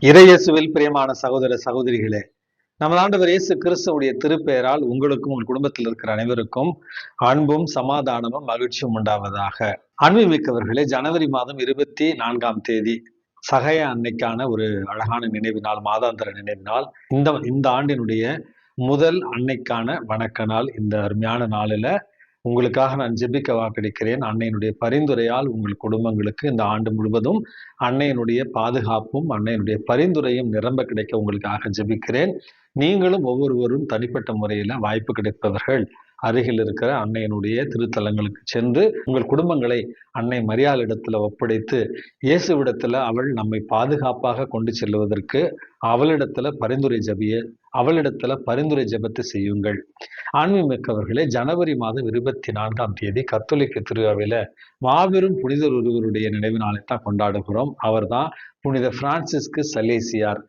இறையேசுவில் பிரியமான சகோதர சகோதரிகளே, நமது ஆண்டவர் இயேசு கிறிஸ்துவுடைய திருப்பெயரால் உங்களுக்கும் உங்கள் குடும்பத்தில் இருக்கிற அனைவருக்கும் அன்பும் சமாதானமும் மகிழ்ச்சியும் உண்டாவதாக. அன்புமிக்கவர்களே, ஜனவரி மாதம் 24ஆம் தேதி சகய அன்னைக்கான ஒரு அழகான நினைவு நாள், மாதாந்திர நினைவு நாள். இந்த ஆண்டினுடைய முதல் அன்னைக்கான வணக்க நாள். இந்த அருமையான நாளில உங்களுக்காக நான் ஜெபிக்க வாக்களிக்கிறேன். அன்னையினுடைய பரிந்துரையால் உங்கள் குடும்பங்களுக்கு இந்த ஆண்டு முழுவதும் அன்னையினுடைய பாதுகாப்பும் அன்னையினுடைய பரிந்துரையும் நிரம்ப கிடைக்க உங்களுக்காக ஜெபிக்கிறேன். நீங்களும் ஒவ்வொருவரும் தனிப்பட்ட முறையில வாய்ப்பு கிடைப்பவர்கள் அருகில் இருக்கிற அன்னையினுடைய திருத்தலங்களுக்கு சென்று உங்கள் குடும்பங்களை அன்னை மரியாளிடத்துல ஒப்படைத்து இயேசுவிடத்துல அவள் நம்மை பாதுகாப்பாக கொண்டு செல்வதற்கு அவளிடத்துல பரிந்துரை ஜெபத்தை செய்யுங்கள். ஆன்மீகமிக்கவர்களே, ஜனவரி மாதம் 24ஆம் தேதி கத்தோலிக்க திருவிழாவில மாபெரும் புனிதர் ஒருவருடைய நினைவு நாளைத்தான் கொண்டாடுகிறோம். அவர்தான் புனித பிரான்சிஸ்கு சலேசியார்.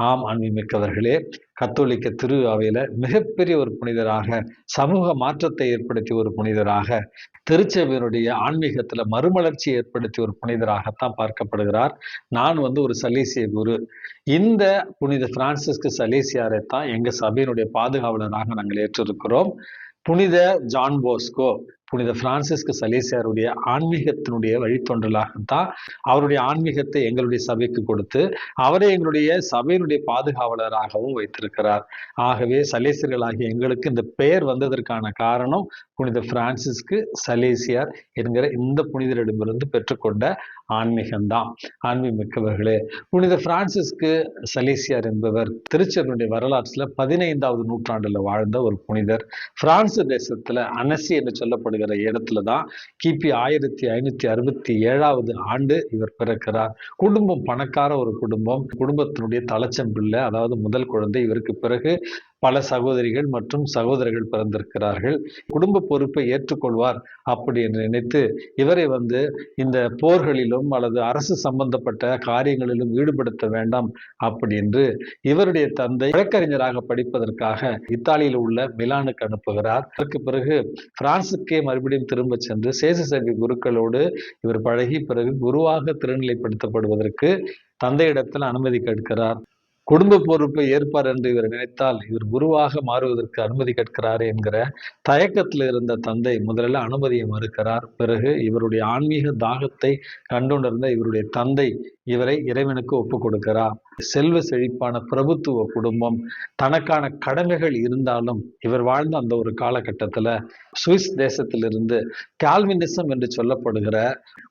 ஆம் அன்புமிக்கவர்களே, கத்தோலிக்க திருவிழாவில மிகப்பெரிய ஒரு புனிதராக, சமூக மாற்றத்தை ஏற்படுத்திய ஒரு புனிதராக, திருச்சபையினுடைய ஆன்மீகத்துல மறுமலர்ச்சி ஏற்படுத்திய ஒரு புனிதராகத்தான் பார்க்கப்படுகிறார். நான் ஒரு சலேசிய குரு. இந்த புனித பிரான்சிஸ்கு சலேசியாரை தான் எங்க சபையினுடைய பாதுகாவலராக நாங்கள் ஏற்றிருக்கிறோம். புனித ஜான் போஸ்கோ புனித பிரான்சிஸ்கு சலேசியாருடைய ஆன்மீகத்தினுடைய வழித்தொன்றலாகத்தான் அவருடைய ஆன்மீகத்தை எங்களுடைய சபைக்கு கொடுத்து அவரை எங்களுடைய சபையினுடைய பாதுகாவலராகவும் வைத்திருக்கிறார். ஆகவே சலேசியர்களாகிய எங்களுக்கு இந்த பெயர் வந்ததற்கான காரணம் புனித பிரான்சிஸ்கு சலேசியார் என்கிற இந்த புனிதரிடமிருந்து பெற்றுக்கொண்ட ஆன்மீகம்தான். ஆன்மீகமிக்கவர்களே, புனித பிரான்சிஸ்கு சலேசியார் என்பவர் திருச்சபையினுடைய வரலாற்றுல 15வது நூற்றாண்டுல வாழ்ந்த ஒரு புனிதர். பிரான்ஸ் தேசத்துல அனசி என்று சொல்லப்படுகிற இடத்துலதான் கிபி 1567வது ஆண்டு இவர் பிறக்கிறார். குடும்பம் பணக்கார ஒரு குடும்பத்தினுடைய தலைச்சம் பிள்ளை, அதாவது முதல் குழந்தை. இவருக்கு பிறகு பல சகோதரிகள் மற்றும் சகோதரர்கள் பிறந்திருக்கிறார்கள். குடும்ப பொறுப்பை ஏற்றுக்கொள்வார் அப்படி என்று நினைத்து இவரை இந்த போர்களிலும் அல்லது அரசு சம்பந்தப்பட்ட காரியங்களிலும் ஈடுபடுத்த வேண்டாம் அப்படி என்று இவருடைய தந்தை வழக்கறிஞராக படிப்பதற்காக இத்தாலியில் உள்ள மிலானுக்கு அனுப்புகிறார். அதற்கு பிறகு பிரான்சுக்கே மறுபடியும் திரும்ப சென்று சேஷசபை குருக்களோடு இவர் பழகி பிறகு குருவாக திருநிலைப்படுத்தப்படுவதற்கு தந்தையிடத்தில் அனுமதி கேட்கிறார். குடும்ப பொறுப்பை ஏற்பார் என்று இவர் நினைத்தால் இவர் குருவாக மாறுவதற்கு அனுமதி கேட்கிறார் என்கிற தயக்கத்தில் இருந்த தந்தை முதலில் அனுமதியை மறுக்கிறார். பிறகு இவருடைய ஆன்மீக தாகத்தை கண்டுணர்ந்த இவருடைய தந்தை இவரை இறைவனுக்கு ஒப்பு கொடுக்கிறார். செல்வ செழிப்பான பிரபுத்துவ குடும்பம், தனக்கான கடமைகள் இருந்தாலும் இவர் வாழ்ந்த அந்த ஒரு காலகட்டத்துல சுவிஸ் தேசத்திலிருந்து கால்வினிசம் என்று சொல்லப்படுகிற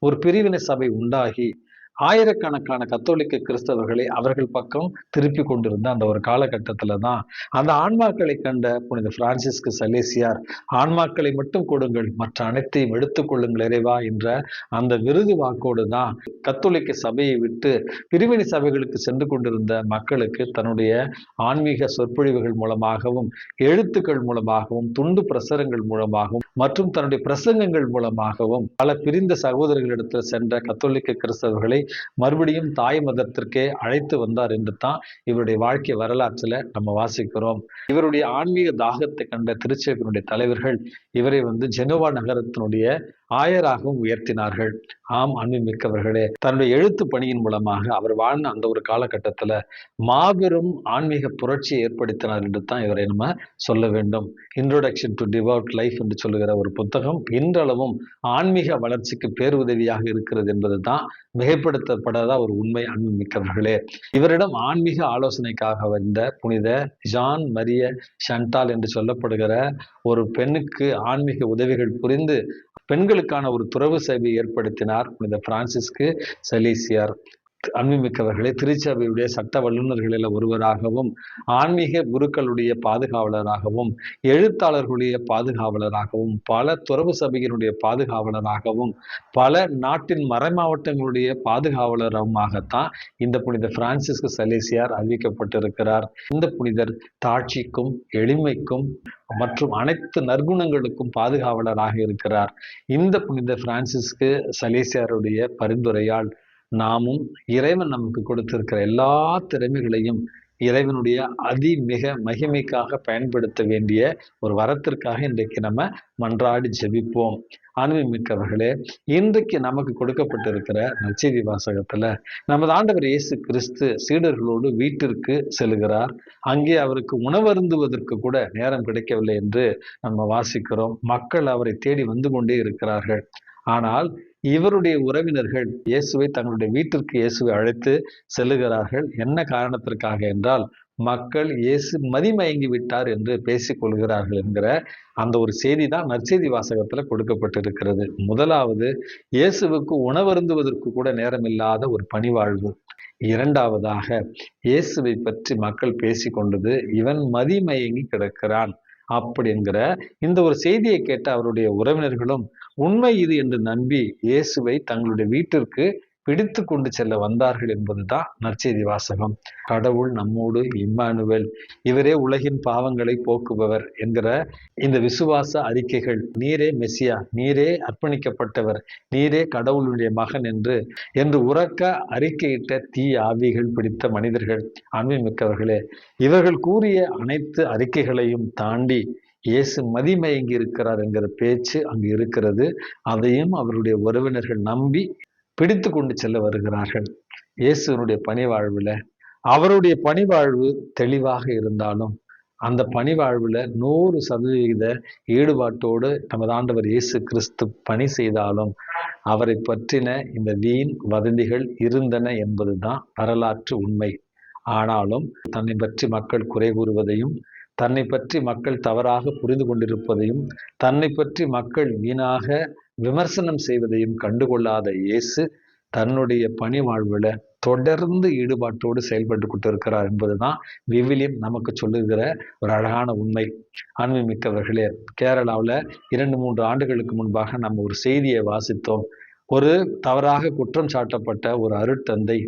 ஒரு பிரிவினை சபை உண்டாகி ஆயிரக்கணக்கான கத்தோலிக்க கிறிஸ்தவர்களை அவர்கள் பக்கம் திருப்பி கொண்டிருந்த அந்த ஒரு காலகட்டத்துல தான் அந்த ஆன்மாக்களை கண்ட புனித பிரான்சிஸ்கு சலேசியார், ஆன்மாக்களை மட்டும் கொடுங்கள், மற்ற அனைத்தையும் எடுத்துக்கொள்ளுங்கள் இறைவா என்ற அந்த விருது வாக்கோடு தான் கத்தோலிக்க சபையை விட்டு பிரிவினை சபைகளுக்கு சென்று கொண்டிருந்த மக்களுக்கு தன்னுடைய ஆன்மீக சொற்பொழிவுகள் மூலமாகவும், எழுத்துக்கள் மூலமாகவும், துண்டு பிரசுரங்கள் மூலமாகவும் மற்றும் தன்னுடைய பிரசங்கங்கள் மூலமாகவும் பல பிரிந்த சகோதரர்களிடத்தில் சென்ற கத்தோலிக்க கிறிஸ்தவர்களை மறுபடியும் தாய் மதத்திற்கே அழைத்து வந்தார் என்று தான் இவருடைய வாழ்க்கை வரலாற்றுல நம்ம வாசிக்கிறோம். இவருடைய ஆன்மீக தாகத்தை கண்ட திருச்சபையினுடைய தலைவர்கள் இவரை ஜெனோவா நகரத்தினுடைய ஆயராகவும் உயர்த்தினார்கள். ஆம் அன்புமிக்கவர்களே, தன்னுடைய எழுத்து பணியின் மூலமாக அவர் வாழ்ந்த அந்த ஒரு காலகட்டத்துல மாபெரும் ஆன்மீக புரட்சியை ஏற்படுத்தினார் என்று தான் இவரை நம்ம சொல்ல வேண்டும். இன்ட்ரோடக்ஷன் டு டிவோட் லைஃப் என்று சொல்லுகிற ஒரு புத்தகம் இன்றளவும் ஆன்மீக வளர்ச்சிக்கு பேருதவியாக இருக்கிறது என்பது தான் மிகைப்படுத்தப்படாத ஒரு உண்மை. அன்புமிக்கவர்களே, இவரிடம் ஆன்மீக ஆலோசனைக்காக வந்த புனித ஜான் மரிய ஷண்டால் என்று சொல்லப்படுகிற ஒரு பெண்ணுக்கு ஆன்மீக உதவிகள் புரிந்து பெண்களுக்கான ஒரு துறவு சேவை ஏற்படுத்தினார் புனித பிரான்சிஸ்கு சலேசியார். அன்புமிக்கவர்களே, திருச்சபையுடைய சட்ட வல்லுநர்களில் ஒருவராகவும், ஆன்மீக குருக்களுடைய பாதுகாவலராகவும், எழுத்தாளர்களுடைய பாதுகாவலராகவும், பல துறவு சபையினுடைய பாதுகாவலராகவும், பல நாட்டின் மறைமாவட்டங்களுடைய பாதுகாவலருமாகத்தான் இந்த புனித பிரான்சிஸ்கு சலேசியார் அறிவிக்கப்பட்டிருக்கிறார். இந்த புனிதர் தாட்சிக்கும், எளிமைக்கும் மற்றும் அனைத்து நற்குணங்களுக்கும் பாதுகாவலராக இருக்கிறார். இந்த புனித பிரான்சிஸ்கு சலேசியாருடைய பரிந்துரையால் நாமும் இறைவன் நமக்கு கொடுத்திருக்கிற எல்லா திறமைகளையும் இறைவனுடைய மிக மகிமைக்காக பயன்படுத்த வேண்டிய ஒரு வரத்திற்காக இன்றைக்கு நம்ம மன்றாடி ஜெபிப்போம். மிக்கவர்களே, இன்றைக்கு நமக்கு கொடுக்கப்பட்டிருக்கிற நற்செய்தி வாசகத்துல நமது ஆண்டவர் இயேசு கிறிஸ்து சீடர்களோடு வீட்டிற்கு செல்கிறார். அங்கே அவருக்கு உணவருந்துவதற்கு கூட நேரம் கிடைக்கவில்லை என்று நம்ம வாசிக்கிறோம். மக்கள் அவரை தேடி வந்து கொண்டே இருக்கிறார்கள். ஆனால் இவருடைய உறவினர்கள் இயேசுவை தங்களுடைய வீட்டிற்கு இயேசுவை அழைத்து செல்லுகிறார்கள். என்ன காரணத்திற்காக என்றால், மக்கள் இயேசு மதிமயங்கி விட்டார் என்று பேசிக் கொள்கிறார்கள் என்கிற அந்த ஒரு செய்தி தான் நற்செய்தி வாசகத்துல கொடுக்கப்பட்டிருக்கிறது. முதலாவது, இயேசுவுக்கு உணவருந்துவதற்கு கூட நேரமில்லாத ஒரு பணிவாழ்வு. இரண்டாவதாக, இயேசுவை பற்றி மக்கள் பேசிக்கொண்டது இவன் மதிமயங்கி கிடக்கிறான் அப்படிங்கிற இந்த ஒரு செய்தியை கேட்ட அவருடைய உறவினர்களும் உண்மை இது என்று நம்பி இயேசுவை தங்களுடைய வீட்டிற்கு பிடித்து கொண்டு செல்ல வந்தார்கள் என்பதுதான் நற்செய்தி வாசகம். கடவுள் நம்மோடு இம்மானுவேல், இவரே உலகின் பாவங்களை போக்குபவர் என்கிற இந்த விசுவாச அறிக்கைகள், நீரே மெசியா, நீரே அர்ப்பணிக்கப்பட்டவர், நீரே கடவுளுடைய மகன் என்று உறக்க அறிக்கையிட்ட தீ ஆவிகள் பிடித்த மனிதர்கள். அன்புமிக்கவர்களே, இவர்கள் கூறிய அனைத்து அறிக்கைகளையும் தாண்டி இயேசு மதிமயங்கி இருக்கிறார் என்கிற பேச்சு அங்கு இருக்கிறது. அதையும் அவருடைய உறவினர்கள் நம்பி பிடித்து கொண்டு செல்ல வருகிறார்கள். இயேசுனுடைய பணிவாழ்வுல அவருடைய பணிவாழ்வு தெளிவாக இருந்தாலும் அந்த பணிவாழ்வுல 100% ஈடுபாட்டோடு நமது ஆண்டவர் இயேசு கிறிஸ்து பணி செய்தாலும் அவரை பற்றின இந்த வீண் வதந்திகள் இருந்தன என்பதுதான் வரலாற்று உண்மை. ஆனாலும் தன்னை பற்றி மக்கள் குறை கூறுவதையும், தன்னை பற்றி மக்கள் தவறாக புரிந்து கொண்டிருப்பதையும், தன்னை பற்றி மக்கள் வீணாக விமர்சனம் செய்வதையும் கண்டுகொள்ளாத இயேசு தன்னுடைய பணி வாழ்வுல தொடர்ந்து ஈடுபாட்டோடு செயல்பட்டு கொண்டிருக்கிறார் என்பதுதான் விவிலியம் நமக்கு சொல்லுகிற ஒரு அழகான உண்மை. அன்புமிக்கவர்களே, கேரளாவில் 2-3 ஆண்டுகளுக்கு முன்பாக நம்ம ஒரு செய்தியை வாசித்தோம். ஒரு தவறாக குற்றம் சாட்டப்பட்ட ஒரு அருட்தந்தை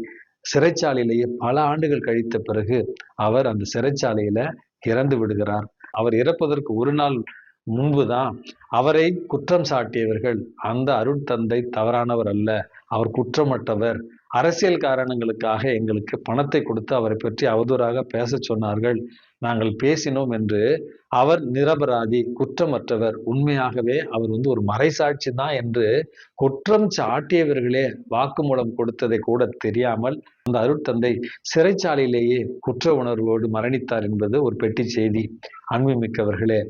சிறைச்சாலையிலேயே பல ஆண்டுகள் கழித்த பிறகு அவர் அந்த சிறைச்சாலையில இறந்து விடுகிறார். அவர் இறப்பதற்கு ஒரு நாள் முன்புதான் அவரை குற்றம் சாட்டியவர்கள், அந்த அருட்தந்தை தவறானவர் அல்ல, அவர் குற்றமற்றவர், அரசியல் காரணங்களுக்காக எங்களுக்கு பணத்தை கொடுத்து அவரை பற்றி அவதூறாக பேச சொன்னார்கள், நாங்கள் பேசினோம் என்று அவர் நிரபராதி, குற்றமற்றவர், உண்மையாகவே அவர் ஒரு மறைசாட்சி தான் என்று குற்றம் சாட்டியவர்களே வாக்குமூலம் கொடுத்ததை கூட தெரியாமல் அந்த அருட்தந்தை சிறைச்சாலையிலேயே குற்ற உணர்வோடு மரணித்தார் என்பது ஒரு பெட்டி செய்தி. அன்புமிக்கவர்களே,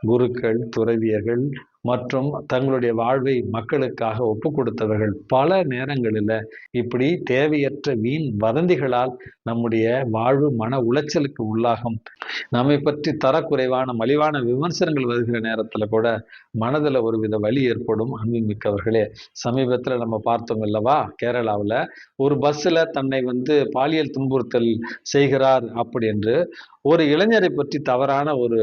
குருக்கள், துறவியர்கள் மற்றும் தங்களுடைய வாழ்வை மக்களுக்காக ஒப்பு கொடுத்தவர்கள் பல நேரங்களில் இப்படி தேவையற்ற வீண் வதந்திகளால் நம்முடைய வாழ்வு மன உளைச்சலுக்கு உள்ளாகும். நம்மை பற்றி தரக்குறைவான மலிவான விமர்சனங்கள் வருகிற நேரத்துல கூட மனதில் ஒருவித வலி ஏற்படும். அன்புமிக்கவர்களே, சமீபத்தில் நம்ம பார்த்தோம் அல்லவா, கேரளாவில் ஒரு பஸ்ஸில் தன்னை பாலியல் துன்புறுத்தல் செய்கிறார் அப்படி என்று ஒரு இளைஞரை பற்றி தவறான ஒரு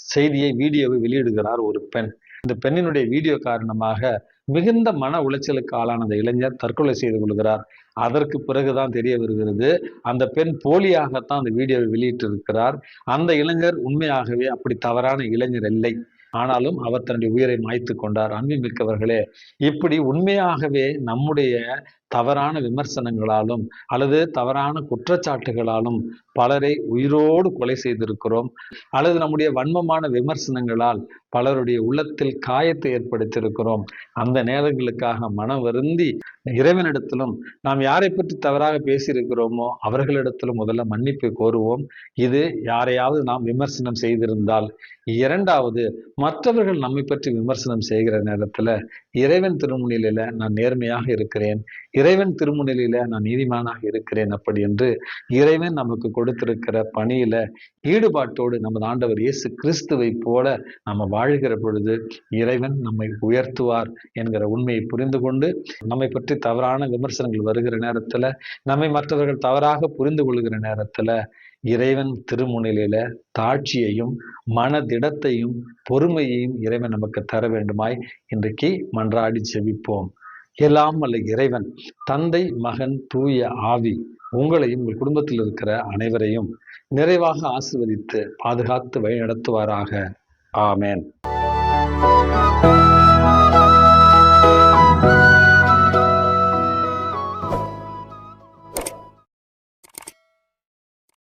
செய்தியை, வீடியோவை வெளியிடுகிறார் ஒரு பெண். இந்த பெண்ணினுடைய வீடியோ காரணமாக மிகுந்த மன உளைச்சலுக்கு ஆளான அந்த இளைஞர் தற்கொலை செய்து கொள்கிறார். அதற்கு பிறகுதான் தெரிய வருகிறது, அந்த பெண் போலியாகத்தான் அந்த வீடியோவை வெளியிட்டு இருக்கிறார். அந்த இளைஞர் உண்மையாகவே அப்படி தவறான இளைஞர் இல்லை. ஆனாலும் அவர் தன்னுடைய உயிரை மாய்த்து கொண்டார். அன்புமிக்கவர்களே, இப்படி உண்மையாகவே நம்முடைய தவறான விமர்சனங்களாலும் அல்லது தவறான குற்றச்சாட்டுகளாலும் பலரை உயிரோடு கொலை செய்திருக்கிறோம். அல்லது நம்முடைய வன்மமான விமர்சனங்களால் பலருடைய உள்ளத்தில் காயத்தை ஏற்படுத்தியிருக்கிறோம். அந்த நேரங்களுக்காக மனம் வருந்தி இறைவனிடத்திலும் நாம் யாரை பற்றி தவறாக பேசியிருக்கிறோமோ அவர்களிடத்திலும் முதல்ல மன்னிப்பு கோருவோம். இது யாரையாவது நாம் விமர்சனம் செய்திருந்தால். இரண்டாவது, மற்றவர்கள் நம்மை பற்றி விமர்சனம் செய்கிற நேரத்துல இறைவன் திருமுன்னிலையில நான் நேர்மையாக இருக்கிறேன், இறைவன் திருமுன்னிலையில நான் நீதிமானாக இருக்கிறேன் அப்படி என்று இறைவன் நமக்கு கொடுத்திருக்கிற பணியில ஈடுபாட்டோடு நமது ஆண்டவர் இயேசு கிறிஸ்துவை போல நம்ம வாழ்கிற பொழுது இறைவன் நம்மை உயர்த்துவார் என்கிற உண்மையை புரிந்து கொண்டு, நம்மை பற்றி தவறான விமர்சனங்கள் வருகிற நேரத்துல, நம்மை மற்றவர்கள் தவறாக புரிந்து கொள்கிற நேரத்துல இறைவன் திருமுன்னிலையில தாட்சியையும் மனதிடத்தையும் பொறுமையையும் இறைவன் நமக்கு தர வேண்டுமாய் இன்றைக்கு மன்றாடி ஜெபிப்போம். எல்லாம் வல்ல இறைவன் தந்தை, மகன், தூய ஆவி உங்களையும் உங்கள் குடும்பத்தில் இருக்கிற அனைவரையும் நிறைவாக ஆசீர்வதித்து பாதுகாத்து வழி நடத்துவாராக. ஆமேன்.